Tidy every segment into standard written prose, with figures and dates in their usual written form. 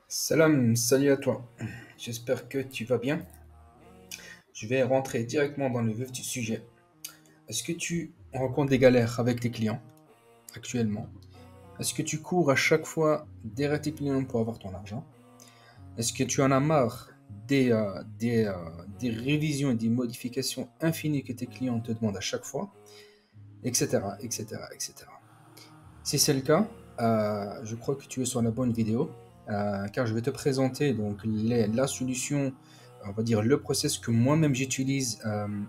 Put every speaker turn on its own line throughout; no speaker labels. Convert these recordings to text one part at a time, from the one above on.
Salut à toi. J'espère que tu vas bien. Je vais rentrer directement dans le vif du sujet. Est-ce que tu rencontres des galères avec tes clients actuellement? Est-ce que tu cours à chaque fois derrière tes clients pour avoir ton argent? Est-ce que tu en as marre des révisions et des modifications infinies que tes clients te demandent à chaque fois? Etc. etc. etc. Si c'est le cas, je crois que tu es sur la bonne vidéo, car je vais te présenter donc la solution, on va dire le process que moi-même j'utilise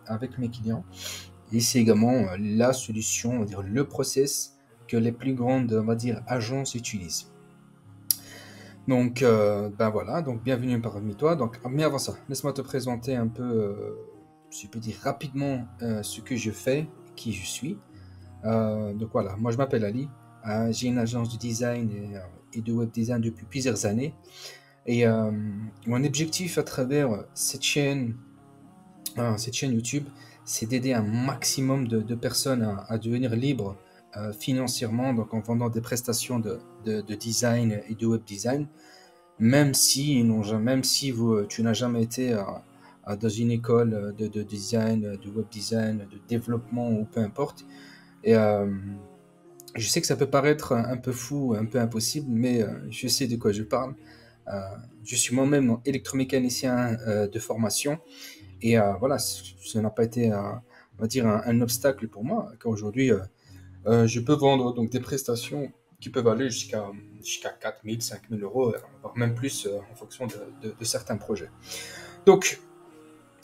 avec mes clients. Et c'est également la solution, on va dire le process que les plus grandes, on va dire, agences utilisent. Donc, ben voilà, donc bienvenue parmi toi. Donc, mais avant ça, laisse-moi te présenter un peu, si je peux dire rapidement, ce que je fais, qui je suis. Donc voilà, moi je m'appelle Ali. J'ai une agence de design et de web design depuis plusieurs années. Et mon objectif à travers cette chaîne YouTube, c'est d'aider un maximum de personnes à devenir libres financièrement, donc en vendant des prestations de design et de web design, même si, tu n'as jamais été dans une école de design, de web design, de développement ou peu importe. Et je sais que ça peut paraître un peu fou, un peu impossible, mais je sais de quoi je parle. Euh, je suis moi-même électromécanicien de formation et voilà, ça n'a pas été, on va dire, un obstacle pour moi, car aujourd'hui, je peux vendre donc des prestations qui peuvent aller jusqu'à 4 000, 5 000 euros, voire même plus en fonction de certains projets. Donc,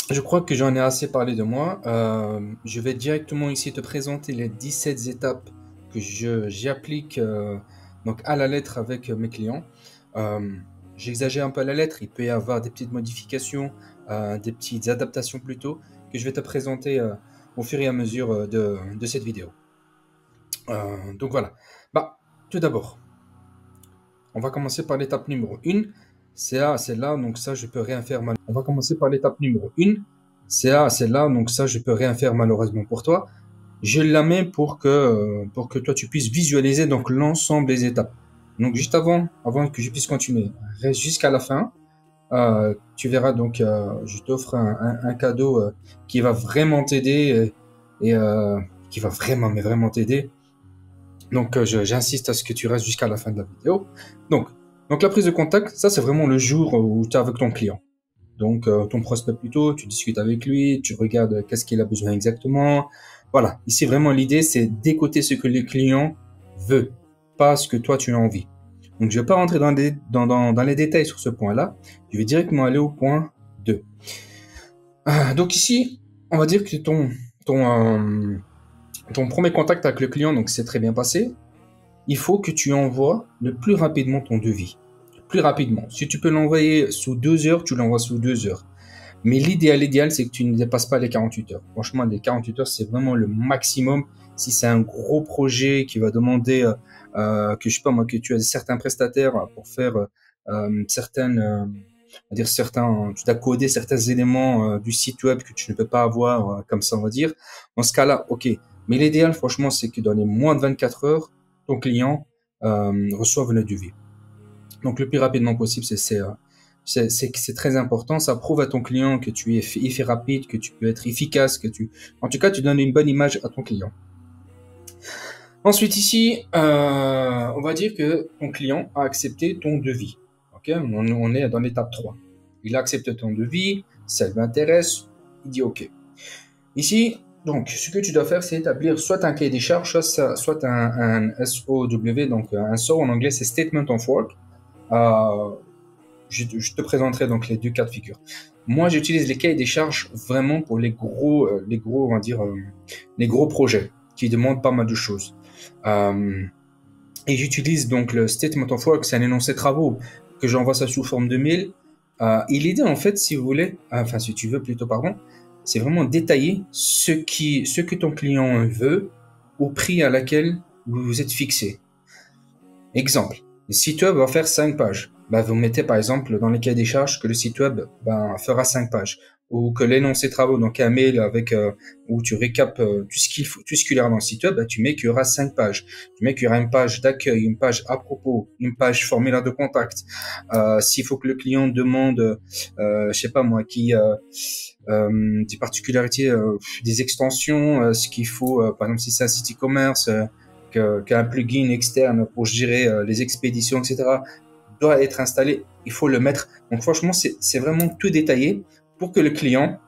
je crois que j'en ai assez parlé de moi. Je vais directement ici te présenter les 17 étapes que j'applique donc à la lettre avec mes clients. Euh, J'exagère un peu à la lettre, il peut y avoir des petites modifications, des petites adaptations plutôt, que je vais te présenter au fur et à mesure de cette vidéo. Donc voilà. Bah, tout d'abord, on va commencer par l'étape numéro 1. C'est là, donc ça, je peux rien faire mal. On va commencer par l'étape numéro 1. C'est là, donc ça, je peux rien faire malheureusement pour toi. Je la mets pour que toi, tu puisses visualiser donc l'ensemble des étapes. Donc juste avant que je puisse continuer, reste jusqu'à la fin. Tu verras donc, je t'offre un cadeau qui va vraiment t'aider et qui va vraiment, mais vraiment t'aider. Donc, j'insiste à ce que tu restes jusqu'à la fin de la vidéo. Donc, donc la prise de contact, ça c'est vraiment le jour où tu es avec ton client. Donc, ton prospect plutôt, tu discutes avec lui, tu regardes qu'est-ce qu'il a besoin exactement. Voilà, ici vraiment l'idée c'est d'écouter ce que le client veut, pas ce que toi tu as envie. Donc, je ne vais pas rentrer dans les détails sur ce point-là, je vais directement aller au point 2. Donc ici, on va dire que ton premier contact avec le client donc s'est très bien passé. Il faut que tu envoies le plus rapidement ton devis. Le plus rapidement. Si tu peux l'envoyer sous 2 heures, tu l'envoies sous 2 heures. Mais l'idéal, c'est que tu ne dépasses pas les 48 heures. Franchement, les 48 heures, c'est vraiment le maximum. Si c'est un gros projet qui va demander que je sais pas moi, que tu as certains prestataires pour faire certaines, on va dire tu dois coder certains éléments du site web que tu ne peux pas avoir comme ça, on va dire. Dans ce cas-là, ok. Mais l'idéal, franchement, c'est que dans les moins de 24 heures, ton client reçoive le devis. Donc le plus rapidement possible, c'est très important. Ça prouve à ton client que tu es rapide, que tu peux être efficace, en tout cas, tu donnes une bonne image à ton client. Ensuite ici, on va dire que ton client a accepté ton devis. Ok, on est dans l'étape 3. Il a accepté ton devis, ça l'intéresse, il dit ok. Ici, donc, ce que tu dois faire, c'est établir soit un cahier des charges, soit un SOW, donc un SOW en anglais, c'est Statement of Work. Je te présenterai donc les deux cas de figure. Moi, j'utilise les cahiers des charges vraiment pour on va dire, les gros projets qui demandent pas mal de choses. Et j'utilise donc le Statement of Work, c'est un énoncé travaux que j'envoie ça sous forme de mail. Et l'idée, en fait, si vous voulez, enfin, si tu veux plutôt, pardon, c'est vraiment détailler ce que ton client veut au prix à laquelle vous vous êtes fixé. Exemple, le site web va faire 5 pages. Vous mettez par exemple dans les cahiers des charges que le site web fera 5 pages. ou que l'énoncé travaux, donc un mail avec où tu récapes tout ce qu'il faut, tout ce qu'il y a dans le site web, bah, tu mets qu'il y aura 5 pages. Tu mets qu'il y aura une page d'accueil, une page à propos, une page formulaire de contact. S'il faut que le client demande, je sais pas moi, des particularités, des extensions, ce qu'il faut, par exemple si c'est un site e-commerce, qu'un plugin externe pour gérer les expéditions, etc., doit être installé, il faut le mettre. Donc franchement, c'est vraiment tout détaillé pour que le client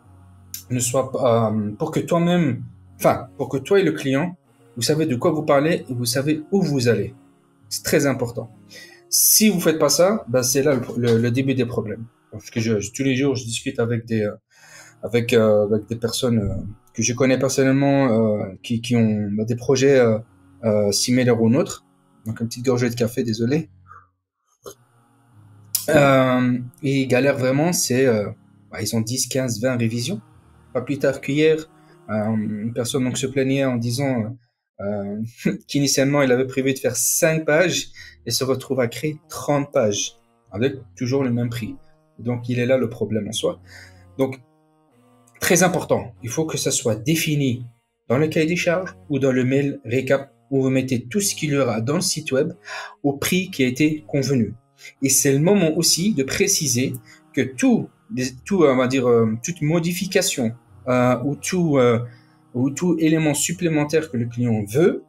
ne soit pas, pour que toi-même, enfin, pour que toi et le client, vous savez de quoi vous parlez et vous savez où vous allez. C'est très important. Si vous faites pas ça, ben c'est là le début des problèmes. Parce que tous les jours, je discute avec avec des personnes que je connais personnellement qui ont des projets similaires aux nôtres. Donc une petite gorgée de café, désolé. Et ils galèrent vraiment, ils ont 10, 15, 20 révisions. Pas plus tard qu'hier, une personne donc se plaignait en disant qu'initialement il avait prévu de faire 5 pages et se retrouve à créer 30 pages avec toujours le même prix. Donc il est là le problème en soi. Donc très important, il faut que ça soit défini dans le cahier des charges ou dans le mail récap où vous mettez tout ce qu'il y aura dans le site web au prix qui a été convenu. Et c'est le moment aussi de préciser que on va dire, toute modification ou tout élément supplémentaire que le client veut,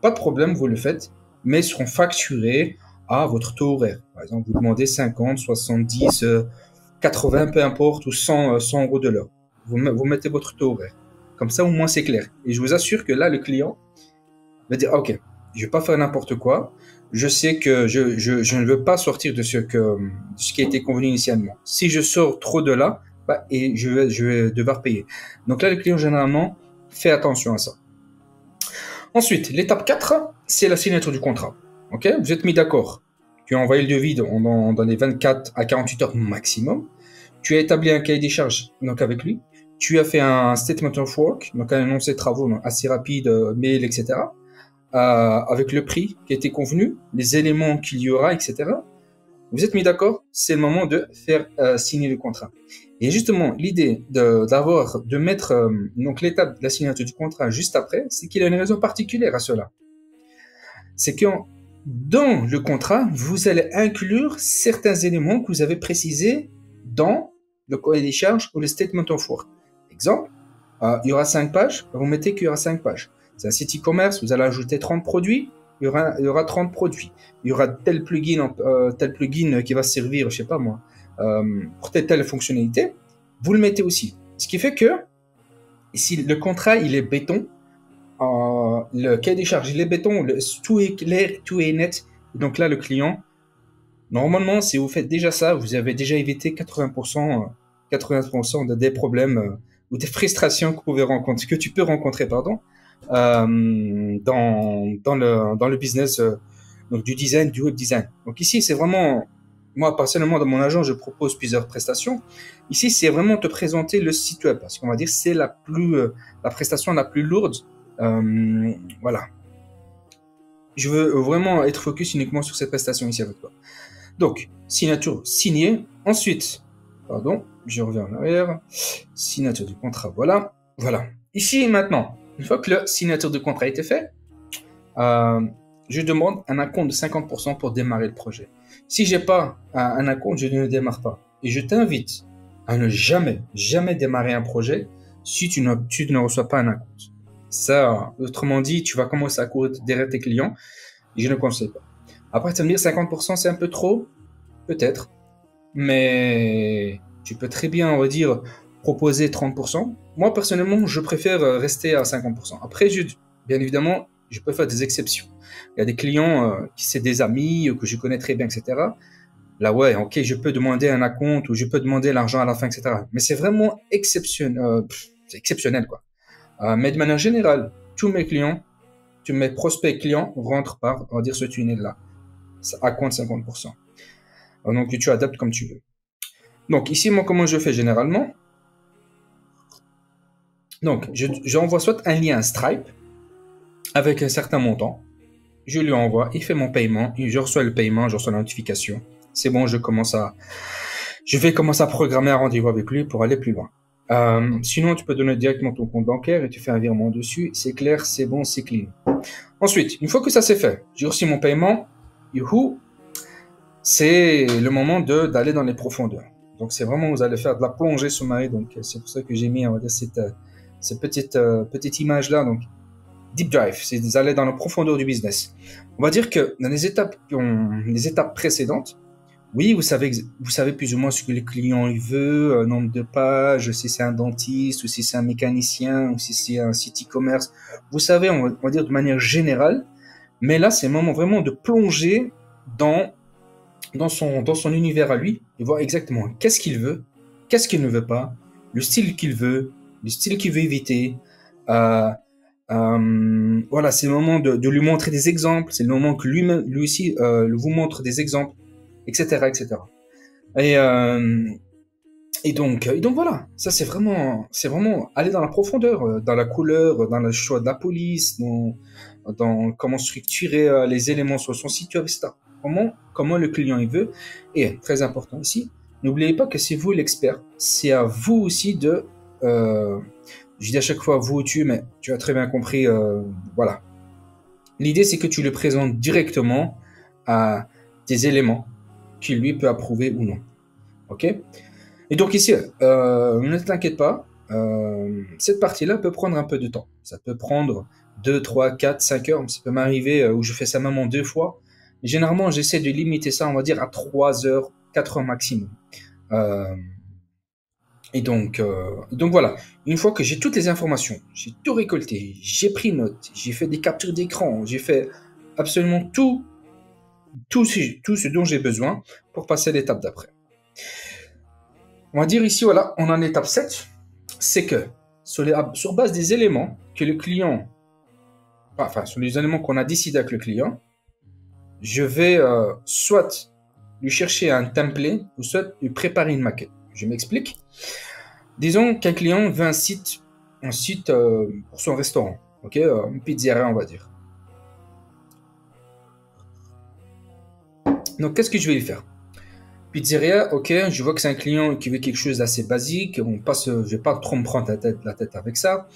pas de problème, vous le faites, mais seront facturés à votre taux horaire. Par exemple, vous demandez 50, 70, 80, peu importe, ou 100 euros de l'heure. Vous mettez votre taux horaire. Comme ça, au moins, c'est clair. Et je vous assure que là, le client va dire, OK, je vais pas faire n'importe quoi. Je sais que je ne veux pas sortir de ce qui a été convenu initialement. Si je sors trop de là, bah, et je vais devoir payer. Donc là, le client, généralement, fait attention à ça. Ensuite, l'étape 4, c'est la signature du contrat. OK? Vous êtes mis d'accord. Tu as envoyé le devis dans les 24 à 48 heures maximum. Tu as établi un cahier des charges donc avec lui. Tu as fait un statement of work, donc un énoncé de travaux donc assez rapide, mail, etc. Avec le prix qui a été convenu, les éléments qu'il y aura, etc. Vous êtes mis d'accord, c'est le moment de faire signer le contrat. Et justement, l'idée de mettre donc l'étape de la signature du contrat juste après, c'est qu'il y a une raison particulière à cela. C'est que dans le contrat, vous allez inclure certains éléments que vous avez précisés dans le cahier des charges ou le statement of work. Exemple, il y aura 5 pages, vous mettez qu'il y aura 5 pages. C'est un site e-commerce, vous allez ajouter 30 produits, il y aura 30 produits. Il y aura tel plugin qui va servir, je sais pas moi, pour telle fonctionnalité. Vous le mettez aussi. Ce qui fait que si le contrat il est béton, le cahier des charges il est béton, tout est clair, tout est net. Donc là, le client, normalement, si vous faites déjà ça, vous avez déjà évité 80% des problèmes ou des frustrations que tu peux rencontrer, pardon, dans le business donc du design, du web design. Donc ici, c'est vraiment, moi personnellement dans mon agent, je propose plusieurs prestations. Ici, c'est vraiment te présenter le site web parce qu'on va dire c'est la prestation la plus lourde. Voilà. Je veux vraiment être focus uniquement sur cette prestation ici avec toi. Donc, signature signée. Ensuite, pardon, je reviens en arrière. Signature du contrat, voilà. Voilà. Ici, maintenant, une fois que la signature de contrat a été faite, je demande un acompte de 50% pour démarrer le projet. Si j'ai pas un acompte, je ne démarre pas. Et je t'invite à ne jamais démarrer un projet si tu ne reçois pas un acompte. Ça, autrement dit, tu vas commencer à courir derrière tes clients et je ne conseille pas. Après, tu vas me dire 50%, c'est un peu trop, peut-être, mais tu peux très bien, on va dire, proposer 30%. Moi, personnellement, je préfère rester à 50%. Après, bien évidemment, je peux faire des exceptions. Il y a des clients qui c'est des amis, que je connais très bien, etc. Là, ouais, ok, je peux demander un acompte ou je peux demander l'argent à la fin, etc. Mais c'est vraiment c'est exceptionnel, quoi. Mais de manière générale, tous mes prospects clients rentrent par, on va dire, ce tunnel-là. Ça compte 50%. Donc, tu adaptes comme tu veux. Donc, ici, moi, comment je fais généralement? Donc, j'envoie soit un lien Stripe avec un certain montant. Je lui envoie, il fait mon paiement, je reçois le paiement, je reçois la notification. C'est bon, je vais commencer à programmer un rendez-vous avec lui pour aller plus loin. Sinon, tu peux donner directement ton compte bancaire et tu fais un virement dessus. C'est clair, c'est bon, c'est clean. Ensuite, une fois que ça c'est fait, j'ai reçu mon paiement. Youhou, c'est le moment d'aller dans les profondeurs. Donc, c'est vraiment, vous allez faire de la plongée sous-marine. Donc, c'est pour ça que j'ai mis, on va dire, cette petite image-là. Donc, deep dive, c'est d'aller dans la profondeur du business. On va dire que dans les étapes précédentes, oui, vous savez plus ou moins ce que le client il veut, nombre de pages, si c'est un dentiste, ou si c'est un mécanicien, ou si c'est un site e-commerce. Vous savez, on va dire de manière générale. Mais là, c'est le moment vraiment de plonger dans, dans son univers à lui et voir exactement qu'est-ce qu'il veut, qu'est-ce qu'il ne veut pas, le style qu'il veut, le style qu'il veut éviter. Euh, voilà, c'est le moment de lui montrer des exemples, c'est le moment que lui aussi vous montre des exemples, etc., etc. Et, euh, et donc voilà, ça c'est vraiment aller dans la profondeur, dans la couleur, dans le choix de la police, dans comment structurer les éléments sur son site web, etc. Comment le client il veut. Et très important aussi, n'oubliez pas que c'est vous l'expert, c'est à vous aussi je dis à chaque fois vous ou tu, mais tu as très bien compris, voilà. L'idée c'est que tu le présentes directement à des éléments qu'il lui peut approuver ou non. Ok? Et donc ici, ne t'inquiète pas, cette partie-là peut prendre un peu de temps. Ça peut prendre 2, 3, 4, 5 heures. Ça peut m'arriver où je fais ça même en 2 fois. Généralement, j'essaie de limiter ça, on va dire, à 3 heures, 4 heures maximum. Euh, et donc voilà, une fois que j'ai toutes les informations, j'ai tout récolté, j'ai pris note, j'ai fait des captures d'écran, j'ai fait absolument tout ce dont j'ai besoin pour passer à l'étape d'après. On va dire ici, voilà, on en est étape 7. C'est que sur base des éléments que le client, enfin, sur les éléments qu'on a décidé avec le client, je vais soit lui chercher un template ou soit lui préparer une maquette. Je m'explique. Disons qu'un client veut un site pour son restaurant, ok, une pizzeria, on va dire. Donc, qu'est-ce que je vais lui faire? Pizzeria, ok, je vois que c'est un client qui veut quelque chose d'assez basique. Je vais pas trop me prendre la tête avec ça.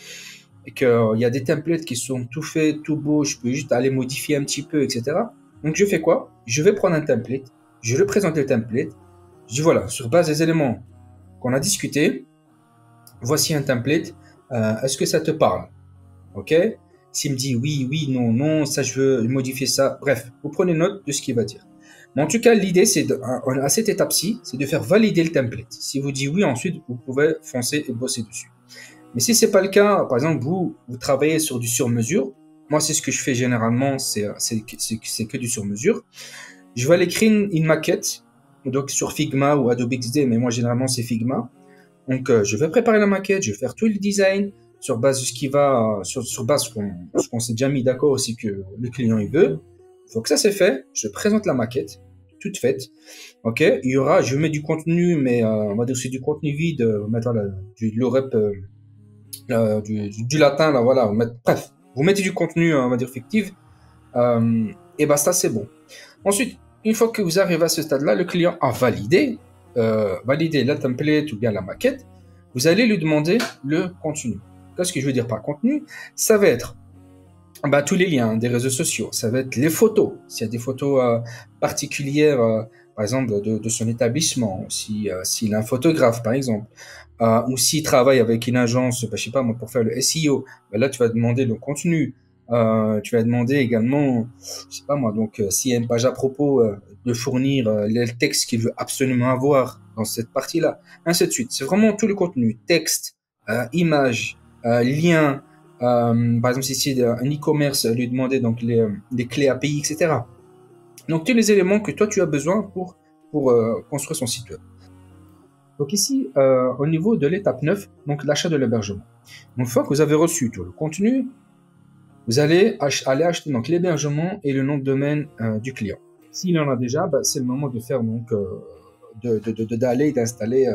Et qu'il y a des templates qui sont tout faits, tout beaux, je peux juste aller modifier un petit peu, etc. Donc je fais quoi? Je vais prendre un template, je le présente le template, je dis voilà, sur base des éléments qu'on a discutés, voici un template, est-ce que ça te parle? Ok? S'il me dit oui, oui, non, non, ça je veux modifier ça, bref, vous prenez note de ce qu'il va dire. Mais en tout cas, l'idée, à cette étape-ci, c'est de faire valider le template. Si vous dites oui, ensuite, vous pouvez foncer et bosser dessus. Mais si c'est pas le cas, par exemple, vous travaillez sur du sur-mesure. Moi, c'est ce que je fais généralement, c'est que du sur-mesure. Je vais aller créer une maquette, donc sur Figma ou Adobe XD, mais moi, généralement, c'est Figma. Donc, je vais préparer la maquette, je vais faire tout le design sur base de ce qui va, sur base de ce qu'on s'est déjà mis d'accord aussi que le client il veut. Une fois que ça c'est fait, je présente la maquette, toute faite. Ok, je mets du contenu, mais on va dire c'est du contenu vide, mettre du l'orep, du latin, là, voilà. Bref, vous mettez du contenu, on va dire fictif, et basta, c'est bon. Ensuite, une fois que vous arrivez à ce stade-là, le client a validé la template ou bien la maquette, vous allez lui demander le contenu. Qu'est-ce que je veux dire par contenu? Ça va être tous les liens des réseaux sociaux, ça va être les photos, s'il y a des photos particulières, par exemple de son établissement, s'il a un photographe par exemple, ou s'il travaille avec une agence, je sais pas moi, pour faire le SEO, là tu vas demander le contenu, tu vas demander également, je sais pas moi, donc s'il y a une page à propos, de fournir le texte qu'il veut absolument avoir dans cette partie-là, ainsi de suite. C'est vraiment tout le contenu, texte, image, lien. Par exemple, si c'est un e-commerce, lui demander donc les clés API, etc. Donc, tous les éléments que toi, tu as besoin pour construire son site web. Donc ici, au niveau de l'étape 9, donc l'achat de l'hébergement. Une fois que vous avez reçu tout le contenu, vous allez aller acheter donc l'hébergement et le nom de domaine du client. S'il en a déjà, c'est le moment de faire donc d'installer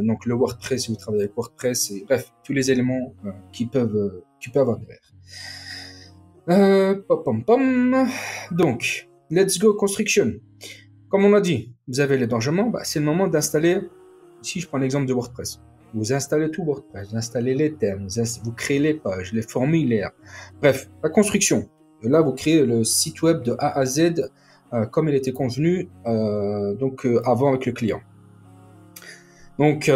donc le WordPress si vous travaillez avec WordPress, et bref, tous les éléments qui peuvent avoir derrière. Donc, let's go construction. Comme on a dit, vous avez l'hébergement, c'est le moment d'installer. Ici, je prends l'exemple de WordPress. Vous installez tout WordPress, vous installez les thèmes, vous créez les pages, les formulaires. Bref, la construction. Et là, vous créez le site web de A à Z comme il était convenu avant avec le client. Donc,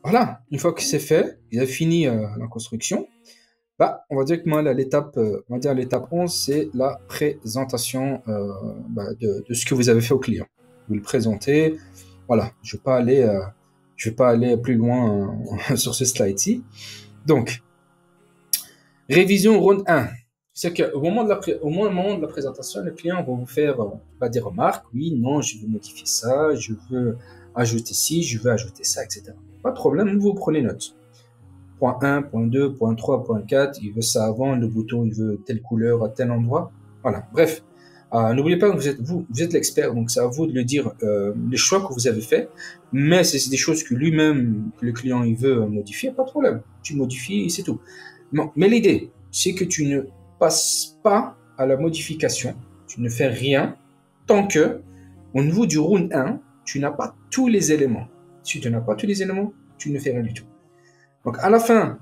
voilà, une fois que c'est fait, vous avez fini la construction, on va dire que moi, l'étape 11, c'est la présentation de ce que vous avez fait au client. Vous le présentez. Voilà, je vais pas aller plus loin sur ce slide-ci. Donc, révision round 1. C'est qu'au moment de la présentation, le client va vous faire des remarques. Oui, non, je veux modifier ça, je veux ajouter ci, je veux ajouter ça, etc. Pas de problème, vous prenez note. Point 1, point 2, point 3, point 4, il veut ça avant, le bouton, il veut telle couleur à tel endroit. Voilà, bref. N'oubliez pas que vous êtes l'expert, donc c'est à vous de lui dire les choix que vous avez faits, mais c'est des choses que lui-même, que le client, il veut modifier, pas de problème. Tu modifies et c'est tout. Non, mais l'idée, c'est que tu ne passes pas à la modification, tu ne fais rien, tant que, au niveau du round 1, tu n'as pas tous les éléments. Si tu n'as pas tous les éléments, tu ne fais rien du tout. Donc, à la fin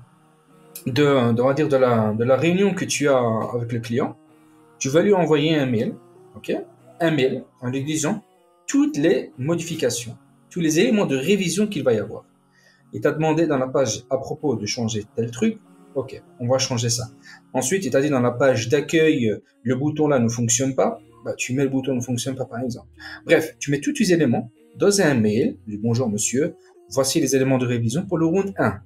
de la réunion que tu as avec le client, tu vas lui envoyer un mail, ok? Un mail en lui disant toutes les modifications, tous les éléments de révision qu'il va y avoir. Il t'a demandé dans la page à propos de changer tel truc, ok, on va changer ça. Ensuite, il t'a dit dans la page d'accueil, le bouton là ne fonctionne pas, tu mets le bouton ne fonctionne pas par exemple. Bref, tu mets tous tes éléments dans un mail, du bonjour monsieur, voici les éléments de révision pour le round 1.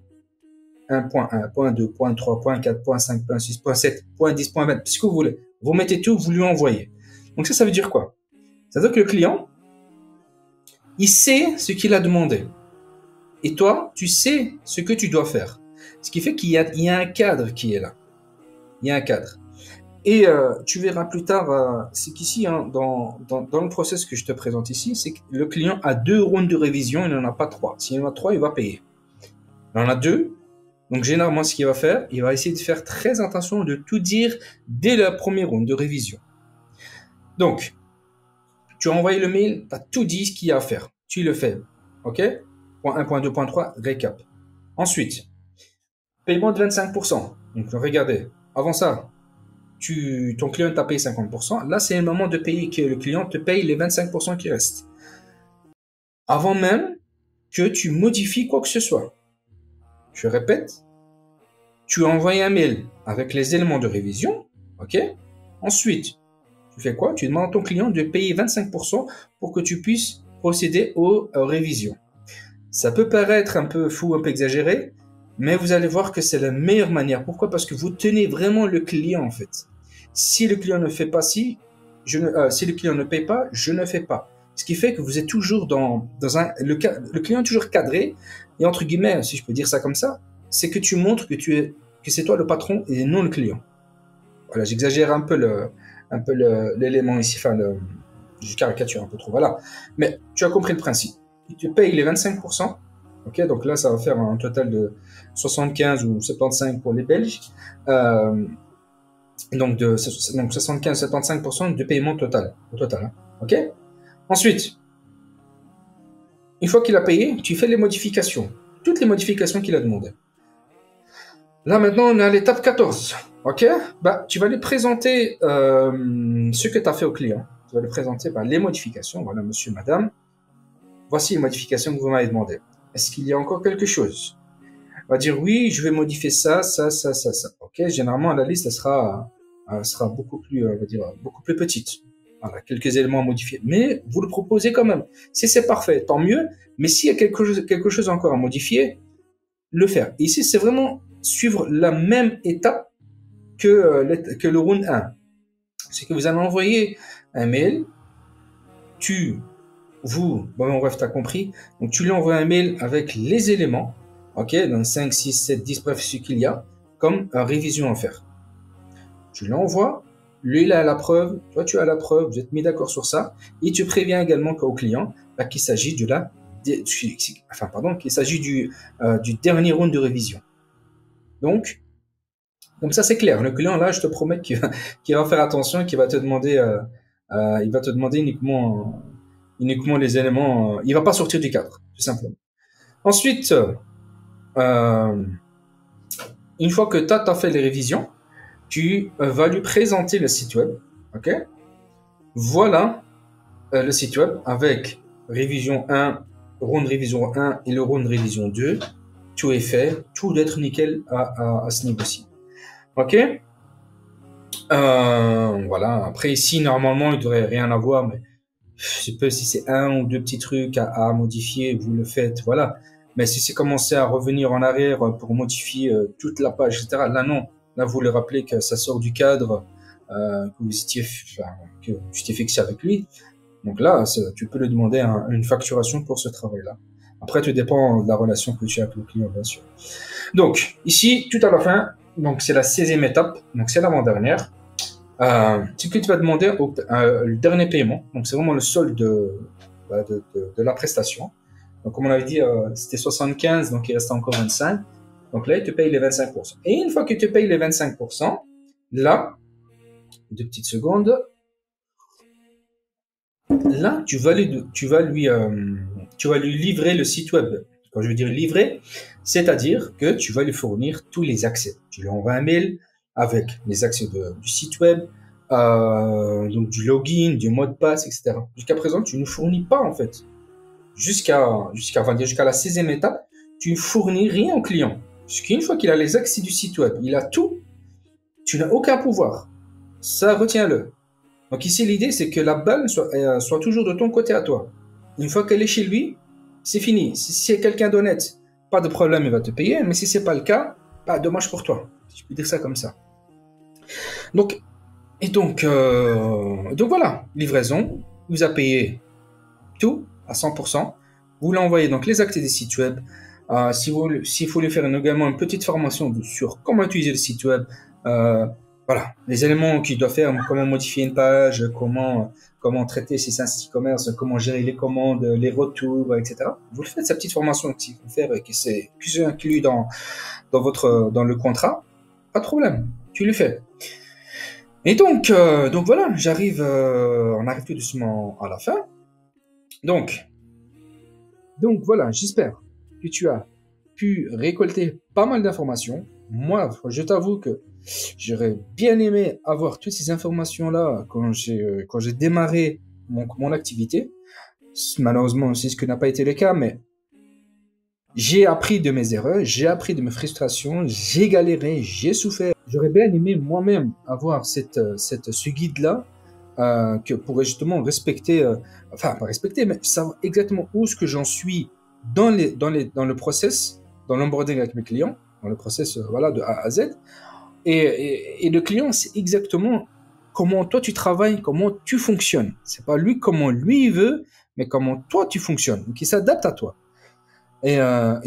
1.1, point 2, point 3, point 4, point 5, point 6, point 7, point 10, point 20, ce que vous voulez. Vous mettez tout, vous lui envoyez. Donc ça veut dire quoi? Ça veut dire que le client, il sait ce qu'il a demandé. Et toi, tu sais ce que tu dois faire. Ce qui fait qu'il y a un cadre qui est là. Il y a un cadre. Et tu verras plus tard, c'est qu'ici, dans le process que je te présente ici, c'est que le client a 2 rounds de révision, il n'en a pas 3. S'il en a 3, il va payer. Il en a 2. Donc, généralement, ce qu'il va faire, il va essayer de faire très attention de tout dire dès la première round de révision. Donc, tu as envoyé le mail, tu as tout dit ce qu'il y a à faire. Tu le fais. OK? Point 1, point 2, point 3, récap. Ensuite, paiement de 25%. Donc, regardez, avant ça, ton client t'a payé 50%. Là, c'est le moment de payer, que le client te paye les 25% qui restent. Avant même que tu modifies quoi que ce soit. Je répète, tu as envoyé un mail avec les éléments de révision, ok? Ensuite, tu fais quoi? Tu demandes à ton client de payer 25% pour que tu puisses procéder aux révisions. Ça peut paraître un peu fou, un peu exagéré, mais vous allez voir que c'est la meilleure manière. Pourquoi? Parce que vous tenez vraiment le client, en fait. Si le client ne fait pas si le client ne paye pas, je ne fais pas. Ce qui fait que vous êtes toujours le client est toujours cadré, et entre guillemets, si je peux dire ça comme ça, c'est que tu montres que c'est toi le patron et non le client. Voilà, j'exagère un peu l'élément ici, je caricature un peu trop, voilà. Mais tu as compris le principe. Tu payes les 25%, ok, donc là, ça va faire un total de 75 ou 75 pour les Belges, donc 75-75% de paiement total, au total, hein, ok. Ensuite, une fois qu'il a payé, tu fais les modifications, toutes les modifications qu'il a demandées. Là, maintenant, on est à l'étape 14. OK? Tu vas lui présenter ce que tu as fait au client. Tu vas lui présenter les modifications. Voilà, monsieur, madame. Voici les modifications que vous m'avez demandées. Est-ce qu'il y a encore quelque chose? On va dire oui, je vais modifier ça. OK? Généralement, la liste, elle sera beaucoup plus, on va dire, beaucoup plus petite. Voilà, quelques éléments à modifier. Mais vous le proposez quand même. Si c'est parfait, tant mieux. Mais s'il y a quelque chose encore à modifier, le faire. Et ici, c'est vraiment suivre la même étape que le round 1. C'est que vous allez envoyer un mail, bref, tu as compris, donc tu lui envoies un mail avec les éléments, ok, dans 5, 6, 7, 10, bref, ce qu'il y a, comme révision à faire. Tu l'envoies, lui, il a la preuve, toi, tu as la preuve, vous êtes mis d'accord sur ça, et tu préviens également au client qu'il s'agit qu'il s'agit du dernier round de révision. Donc, comme ça, c'est clair. Le client, là, je te promets qu'il va faire attention, qu'il va te demander, uniquement les éléments. Il va pas sortir du cadre, tout simplement. Ensuite, une fois que tu as fait les révisions, tu vas lui présenter le site web. Ok? Voilà le site web avec révision 1, round révision 1 et le round révision 2. Tout est fait, tout doit être nickel à ce niveau-ci. Ok? Voilà. Après, ici, normalement, il ne devrait rien avoir, mais je sais pas si c'est un ou deux petits trucs à modifier, vous le faites, voilà. Mais si c'est commencer à revenir en arrière pour modifier toute la page, etc., là, non. Là, vous le rappelez que ça sort du cadre que vous étiez, enfin, que tu t'es fixé avec lui. Donc là, tu peux lui demander une facturation pour ce travail-là. Après, tout dépend de la relation que tu as avec le client, bien sûr. Donc, ici, tout à la fin, donc c'est la 16e étape, donc c'est l'avant-dernière. Ce que tu vas demander le dernier paiement, donc c'est vraiment le solde de la prestation. Donc, comme on avait dit, c'était 75, donc il reste encore 25. Donc là, il te paye les 25%. Et une fois que tu payes les 25%, là, 2 petites secondes, là, tu vas lui livrer le site web. Quand je veux dire livrer, c'est-à-dire que tu vas lui fournir tous les accès. Tu lui envoies un mail avec les accès du site web, donc du login, du mot de passe, etc. Jusqu'à présent, tu ne fournis pas, en fait. Jusqu'à la 16e étape, tu ne fournis rien au client. Jusqu'une fois qu'il a les accès du site web, il a tout, tu n'as aucun pouvoir. Ça, retiens-le. Donc ici, l'idée, c'est que la balle soit toujours de ton côté à toi. Une fois qu'elle est chez lui, c'est fini. Si c'est quelqu'un d'honnête, pas de problème, il va te payer. Mais si c'est pas le cas, bah, dommage pour toi. Je peux dire ça comme ça. Donc, donc voilà, livraison, il vous a payé tout à 100%. Vous l'envoyez donc les actes des sites web. S'il faut lui faire également une petite formation sur comment utiliser le site web, voilà, les éléments qu'il doit faire, comment modifier une page, comment traiter ses sites e-commerce, comment gérer les commandes, les retours, etc. Vous le faites, sa petite formation qu'il faut faire et qui c'est inclus dans le contrat, pas de problème, tu le fais. Et donc voilà, on arrive tout doucement à la fin. Donc voilà, j'espère que tu as pu récolter pas mal d'informations. Moi, je t'avoue que j'aurais bien aimé avoir toutes ces informations-là quand j'ai démarré mon activité. Malheureusement, c'est ce que n'a pas été le cas, mais j'ai appris de mes erreurs, j'ai appris de mes frustrations, j'ai galéré, j'ai souffert. J'aurais bien aimé moi-même avoir ce guide-là que pourrait justement respecter, enfin pas respecter, mais savoir exactement où est-ce que j'en suis dans le process, dans l'onboarding avec mes clients, dans le process voilà, de A à Z. Et le client, c'est exactement comment toi tu travailles, comment tu fonctionnes. C'est pas lui comment lui il veut, mais comment toi tu fonctionnes. Donc il s'adapte à toi. Et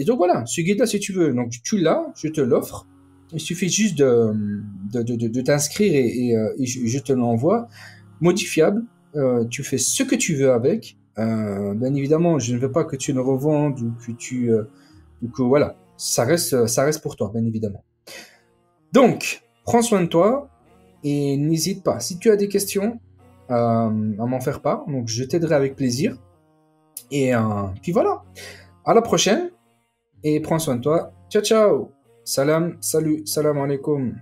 donc voilà, ce guide-là, si tu veux, donc tu l'as, je te l'offre. Il suffit juste de t'inscrire et je te l'envoie. Modifiable, tu fais ce que tu veux avec. Bien évidemment, je ne veux pas que tu le revendes ou que voilà, ça reste pour toi, bien évidemment. Donc, prends soin de toi et n'hésite pas. Si tu as des questions, à m'en faire part. Donc, je t'aiderai avec plaisir. Et puis voilà. À la prochaine et prends soin de toi. Ciao, ciao. Salam, salut, salam alaikum.